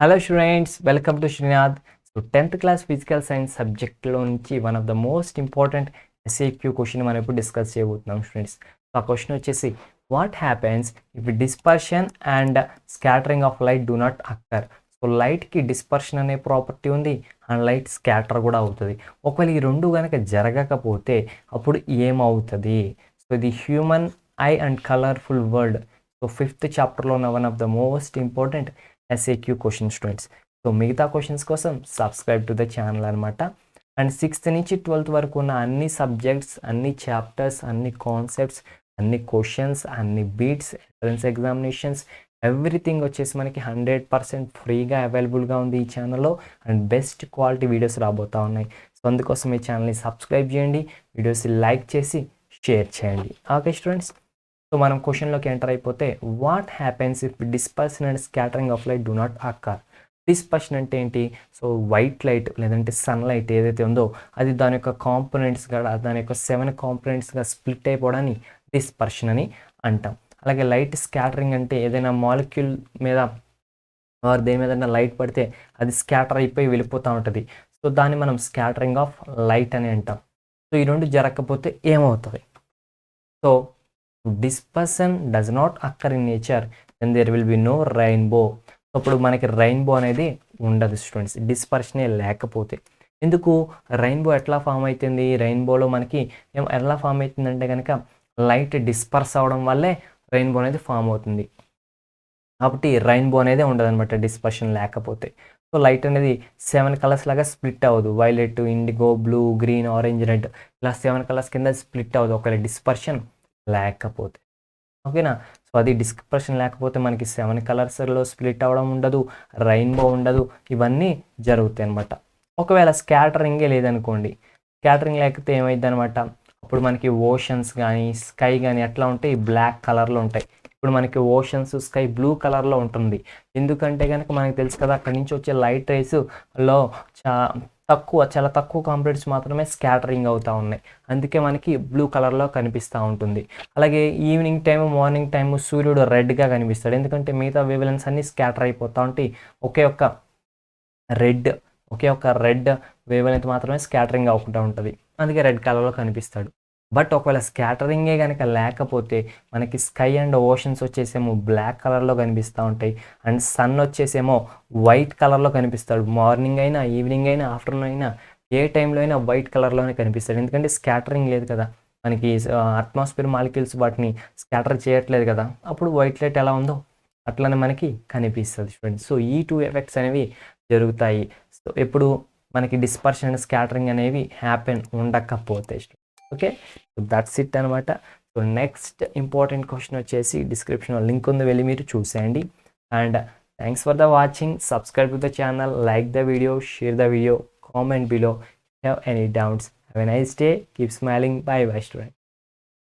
Hello students, welcome to Srinath. So 10th class physical science సబ్జెక్ట్లో నుంచి one of the most important SAQ question మనం ఇప్పుడు discuss చేయబోతున్నాం students. So ఆ question వచ్చేసి, what happens if dispersion and scattering of light do not occur? So లైట్కి dispersion అనే property ఉంది అండ్ లైట్ స్కాటర్ కూడా అవుతుంది. ఒకవేళ ఈ రెండు కనుక జరగకపోతే అప్పుడు ఏమవుతుంది? సో ఇది human I and colourful world. So 5th చాప్టర్లో ఉన్న one of the most important SAQ question students. So మిగతా క్వశ్చన్స్ కోసం సబ్స్క్రైబ్ టు ద ఛానల్ అనమాట. అండ్ 6th నుంచి 12th వరకు ఉన్న అన్ని సబ్జెక్ట్స్, అన్ని చాప్టర్స్, అన్ని కాన్సెప్ట్స్, అన్ని క్వశ్చన్స్, అన్ని బీట్స్, ఎంట్రన్స్ ఎగ్జామినేషన్స్, ఎవ్రీథింగ్ వచ్చేసి మనకి 100% ఫ్రీగా అవైలబుల్గా ఉంది ఈ ఛానల్లో. అండ్ బెస్ట్ క్వాలిటీ వీడియోస్ రాబోతూ ఉన్నాయి. సో అందుకోసం ఈ ఛానల్ని సబ్స్క్రైబ్ చేయండి, వీడియోస్ లైక్ చేసి షేర్ చేయండి. ఓకే స్టూడెంట్స్, సో మనం క్వశ్చన్లోకి ఎంటర్ అయిపోతే, what happens if dispersion and scattering of light do not అక్కర్? Dispersion అంటే ఏంటి? సో వైట్ లైట్ లేదంటే సన్లైట్ ఏదైతే ఉందో అది దాని యొక్క కాంపోనెంట్స్గా, దాని యొక్క 7 కాంపోనెంట్స్గా స్ప్లిట్ అయిపోవడాన్ని డిస్పర్షన్ అని అంటాం. అలాగే లైట్ స్కాటరింగ్ అంటే ఏదైనా మాలిక్యూల్ మీద దేని మీద లైట్ పడితే అది స్కాటర్ అయిపోయి వెళ్ళిపోతూ ఉంటుంది. సో దాన్ని మనం స్కాటరింగ్ ఆఫ్ లైట్ అని అంటాం. సో ఈ రెండు జరగకపోతే ఏమవుతుంది? So dispersion does not occur in nature, then there will be no rainbow. అప్పుడు మనకి రెయిన్బో అనేది ఉండదు స్టూడెంట్స్, డిస్పర్షనే లేకపోతే. ఎందుకు? రెయిన్బో ఎట్లా ఫామ్ అవుతుంది? రెయిన్బోలో మనకి ఎలా ఫామ్ అవుతుందంటే కనుక లైట్ డిస్పర్స్ అవ్వడం వల్లే రెయిన్బో అనేది ఫామ్ అవుతుంది. కాబట్టి రెయిన్బో అనేది ఉండదన్నమాట డిస్పర్షన్ లేకపోతే. సో లైట్ అనేది 7 కలర్స్ లాగా స్ప్లిట్ అవ్వదు. Violet, IndiGo, blue, green, orange, red ఇలా 7 కలర్స్ కింద స్ప్లిట్ అవ్వదు ఒకవేళ డిస్పర్షన్ లేకపోతే. ఓకేనా? సో అది డిస్పర్షన్ లేకపోతే మనకి 7 కలర్స్లో స్ప్లిట్ అవ్వడం ఉండదు, రెయిన్బో ఉండదు, ఇవన్నీ జరుగుతాయి అనమాట. ఒకవేళ స్కాటరింగే లేదనుకోండి, స్కాటరింగ్ లేకపోతే ఏమైంది అనమాట, అప్పుడు మనకి ఓషన్స్ కానీ స్కై కానీ ఎట్లా ఉంటాయి? బ్లాక్ కలర్లో ఉంటాయి. ఇప్పుడు మనకి ఓషన్స్, స్కై బ్లూ కలర్లో ఉంటుంది. ఎందుకంటే కనుక మనకి తెలుసు కదా, అక్కడి నుంచి వచ్చే లైట్ రేస్లో చాలా తక్కువ కాంపోనెంట్స్ మాత్రమే స్కాటరింగ్ అవుతూ ఉన్నాయి. అందుకే మనకి బ్లూ కలర్లో కనిపిస్తూ ఉంటుంది. అలాగే ఈవినింగ్ టైము, మార్నింగ్ టైము సూర్యుడు రెడ్గా కనిపిస్తాడు. ఎందుకంటే మిగతా వేవ్లెంగ్త్స్ అన్నీ స్కాటర్ అయిపోతూ ఉంటాయి. ఒకే ఒక్క రెడ్ వేవ్లెంగ్త్ మాత్రమే స్కాటరింగ్ అవ్వకుండా ఉంటుంది. అందుకే రెడ్ కలర్లో కనిపిస్తాడు. బట్ ఒకవేళ స్కాటరింగే కనుక లేకపోతే మనకి స్కై అండ్ ఓషన్స్ వచ్చేసేమో బ్లాక్ కలర్లో కనిపిస్తూ ఉంటాయి. అండ్ సన్ వచ్చేసేమో వైట్ కలర్లో కనిపిస్తాడు. మార్నింగ్ అయినా, ఈవినింగ్ అయినా, ఆఫ్టర్నూన్ అయినా, ఏ టైంలో అయినా వైట్ కలర్లోనే కనిపిస్తాడు. ఎందుకంటే స్కాటరింగ్ లేదు కదా, మనకి అట్మాస్ఫియర్ మాలిక్యూల్స్ వాటిని స్కాటర్ చేయట్లేదు కదా, అప్పుడు వైట్ లైట్ ఎలా ఉందో అట్లనే మనకి కనిపిస్తుంది స్టూడెంట్స్. సో ఈ 2 ఎఫెక్ట్స్ అనేవి జరుగుతాయి. సో ఎప్పుడు మనకి డిస్పర్షన్ అండ్ స్కాటరింగ్ అనేవి హ్యాపెన్ ఉండకపోతే. ఓకే, సో దట్స్ ఇట్ అనమాట. సో నెక్స్ట్ ఇంపార్టెంట్ క్వశ్చన్ వచ్చేసి డిస్క్రిప్షన్లో లింక్ ఉంది, వెళ్ళి మీరు చూసేయండి. And thanks for the watching. Subscribe to the channel, like the video, share the video, comment below. Have any doubts. Have a nice day, keep smiling. By by student.